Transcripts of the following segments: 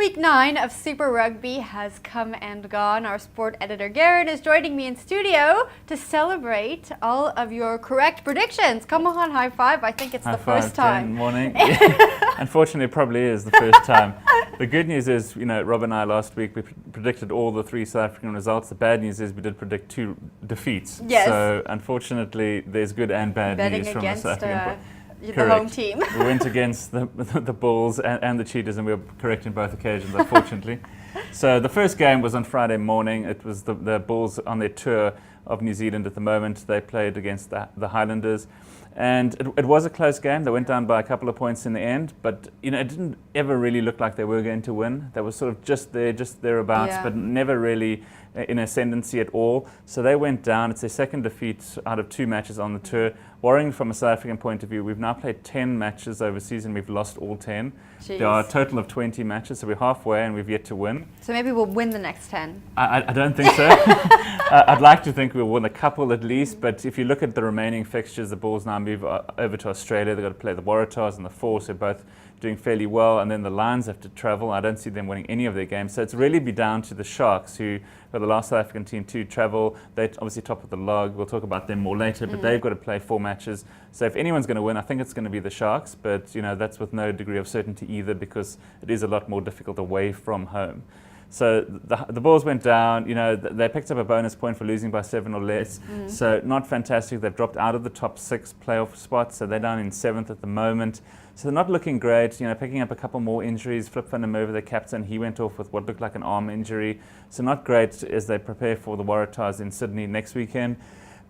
Week 9 of Super Rugby has come and gone. Our sport editor Garrett is joining me in studio to celebrate all of your correct predictions. Come on, high five. I think it's the first time. Good morning. Yeah. Unfortunately, it probably is the first time. The good news is, Rob and I last week, we predicted all the 3 South African results. The bad news is we did predict 2 defeats. Yes. So, unfortunately, there's good and bad news from the South African point. The home team. We went against the Bulls and the Cheetahs, and we were correct in both occasions, unfortunately. So the first game was on Friday morning. It was the Bulls on their tour of New Zealand at the moment. They played against the Highlanders. And it was a close game. They went down by a couple of points in the end, but it didn't ever really look like they were going to win. They were sort of just thereabouts, but never really in ascendancy at all. So they went down. It's their second defeat out of 2 matches on the tour. Worrying from a South African point of view, we've now played 10 matches overseas and we've lost all 10. Jeez. There are a total of 20 matches, so we're halfway and we've yet to win. So maybe we'll win the next 10. I don't think so. I'd like to think we'll win a couple at least, but if you look at the remaining fixtures, the Bulls now move over to Australia. They've got to play the Waratahs and the Force, who are both doing fairly well, and then the Lions have to travel. I don't see them winning any of their games, so it's really be down to the Sharks, who are the last South African team to travel. They're obviously top of the log. We'll talk about them more later, but they've got to play 4 matches. So if anyone's going to win, I think it's going to be the Sharks, but that's with no degree of certainty either, because it is a lot more difficult away from home. So the Bulls went down. They picked up a bonus point for losing by 7 or less. So not fantastic. They've dropped out of the top 6 playoff spots. So they're down in 7th at the moment. So they're not looking great. Picking up a couple more injuries. Flip van der Merwe, their captain, he went off with what looked like an arm injury. So not great as they prepare for the Waratahs in Sydney next weekend.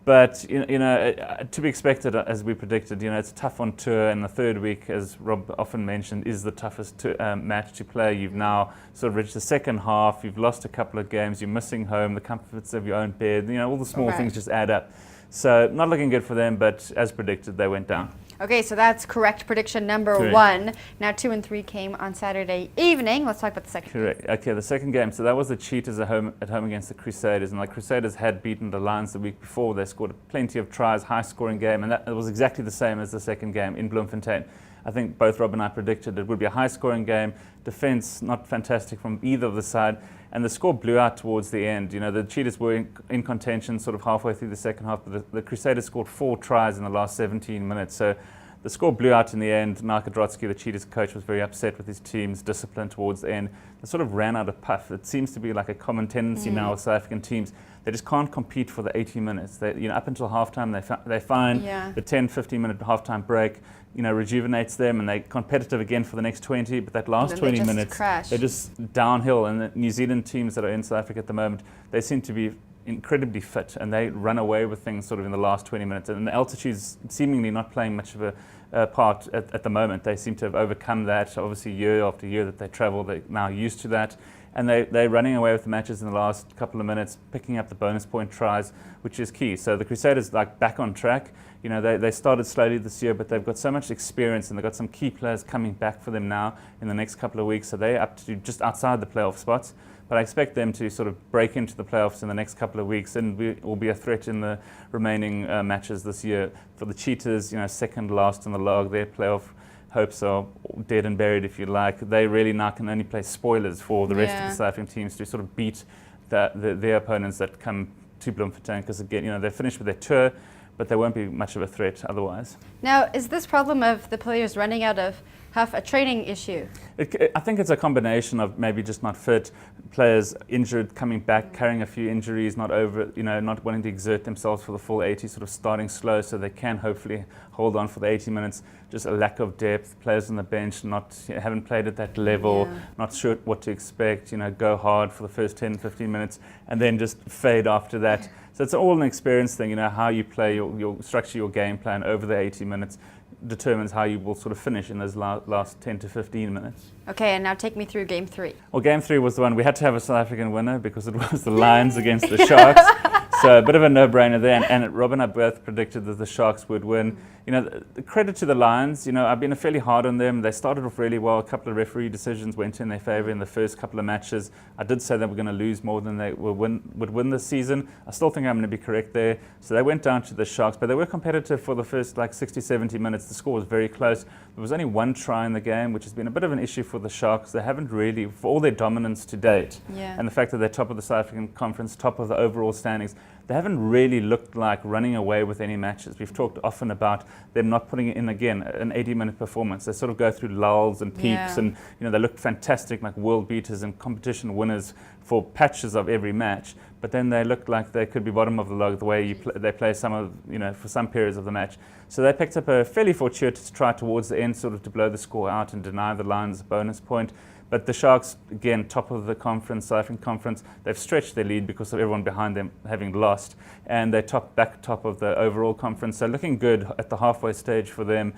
But, to be expected, as we predicted, it's tough on tour, and the third week, as Rob often mentioned, is the toughest match to play. You've now sort of reached the second half, you've lost a couple of games, you're missing home, the comforts of your own bed, all the small things just add up. So not looking good for them, but as predicted, they went down. Okay, so that's correct prediction number 1. Now 2 and 3 came on Saturday evening. Let's talk about the second. Correct. Okay, the second game. So that was the Cheetahs at home against the Crusaders, and the Crusaders had beaten the Lions the week before. They scored plenty of tries, high-scoring game, and that was exactly the same as the second game in Bloemfontein. I think both Rob and I predicted it would be a high-scoring game. Defence not fantastic from either of the side, and the score blew out towards the end. The Cheetahs were in contention sort of halfway through the second half, but the Crusaders scored 4 tries in the last 17 minutes. So the score blew out in the end. Narka Drotsky, the Cheetahs coach, was very upset with his team's discipline towards the end. They sort of ran out of puff. It seems to be like a common tendency now with South African teams. They just can't compete for the 80 minutes. They, up until halftime, they find the 10, 15-minute halftime break, rejuvenates them, and they're competitive again for the next 20. But that last 20 minutes, they're just downhill. And the New Zealand teams that are in South Africa at the moment, they seem to be incredibly fit, and they run away with things sort of in the last 20 minutes. And the altitude's seemingly not playing much of a part at the moment. They seem to have overcome that. Obviously, year after year that they travel, they're now used to that. And they're running away with the matches in the last couple of minutes, picking up the bonus point tries, which is key. So the Crusaders back on track. They started slowly this year, but they've got so much experience, and they've got some key players coming back for them now in the next couple of weeks. So they're up to just outside the playoff spots. But I expect them to sort of break into the playoffs in the next couple of weeks, and will be a threat in the remaining matches this year. For the Cheetahs, second last in the log, their playoff hopes are dead and buried, if you like. They really now can only play spoilers for the rest of the South African teams to sort of beat their opponents that come to Bloemfontein, because again, they're finished with their tour, but they won't be much of a threat otherwise. Now, is this problem of the players running out of huff a training issue? I think it's a combination of maybe just not fit, players injured, coming back, carrying a few injuries, not wanting to exert themselves for the full 80, sort of starting slow so they can hopefully hold on for the 80 minutes. Just a lack of depth, players on the bench haven't played at that level, not sure what to expect, go hard for the first 10, 15 minutes and then just fade after that. So it's all an experience thing, how you play, your structure your game plan over the 80 minutes determines how you will sort of finish in those last 10 to 15 minutes. Okay, and now take me through game 3. Well, game 3 was the one we had to have a South African winner because it was the Lions against the Sharks. So a bit of a no-brainer there. And Rob and I both predicted that the Sharks would win. You know, the credit to the Lions, you know, I've been fairly hard on them. They started off really well. A couple of referee decisions went in their favour in the first couple of matches. I did say they were going to lose more than they would win this season. I still think I'm going to be correct there. So they went down to the Sharks, but they were competitive for the first like 60, 70 minutes. The score was very close. There was only one try in the game, which has been a bit of an issue for the Sharks. They haven't really, for all their dominance to date, and the fact that they're top of the South African Conference, top of the overall standings, they haven't really looked like running away with any matches. We've talked often about them not putting in, again, an 80-minute performance. They sort of go through lulls and peaks, and you know, they look fantastic, like world beaters and competition winners for patches of every match. But then they look like they could be bottom of the log the way they play some of, you know, for some periods of the match. So they picked up a fairly fortuitous try towards the end, sort of to blow the score out and deny the Lions a bonus point. But the Sharks, again, top of the conference, South African Conference, they've stretched their lead because of everyone behind them having lost. And they're back top of the overall conference. So looking good at the halfway stage for them,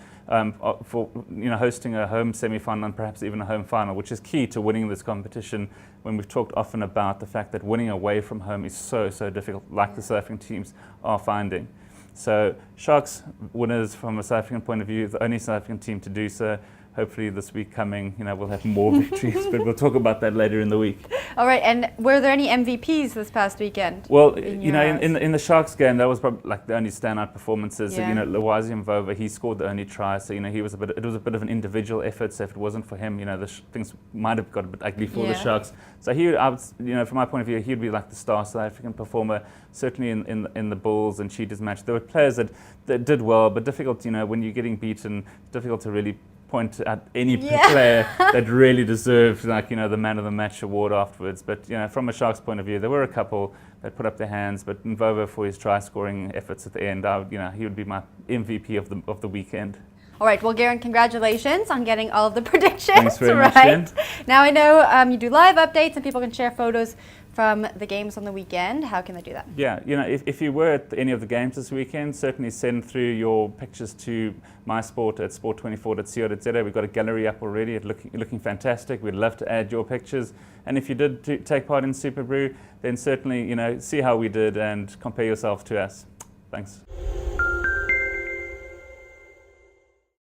for hosting a home semi-final and perhaps even a home final, which is key to winning this competition, when we've talked often about the fact that winning away from home is so difficult, like the South African teams are finding. So Sharks winners from a South African point of view, the only South African team to do so. Hopefully this week coming, we'll have more victories, but we'll talk about that later in the week. All right, and were there any MVPs this past weekend? Well, in the Sharks game, that was probably like the only standout performances. Yeah. So, Lwazi Mvova, he scored the only try, so it was a bit of an individual effort. So if it wasn't for him, things might have got a bit ugly for the Sharks. So from my point of view, he would be like the star South African performer. Certainly in the Bulls and Cheetahs match, there were players that did well, but difficult. When you're getting beaten, difficult to really point at any player that really deserved the man of the match award afterwards. But from a Sharks point of view, there were a couple that put up their hands, but Mvova, for his try scoring efforts at the end, he would be my MVP of the weekend. All right, well, Garen, congratulations on getting all of the predictions. Thanks very much, Jen. Now I know you do live updates and people can share photos from the games on the weekend. How can they do that? Yeah, if you were at any of the games this weekend, certainly send through your pictures to mysport@sport24.co.za. We've got a gallery up already, looking fantastic. We'd love to add your pictures. And if you did take part in Super Brew, then certainly see how we did and compare yourself to us. Thanks.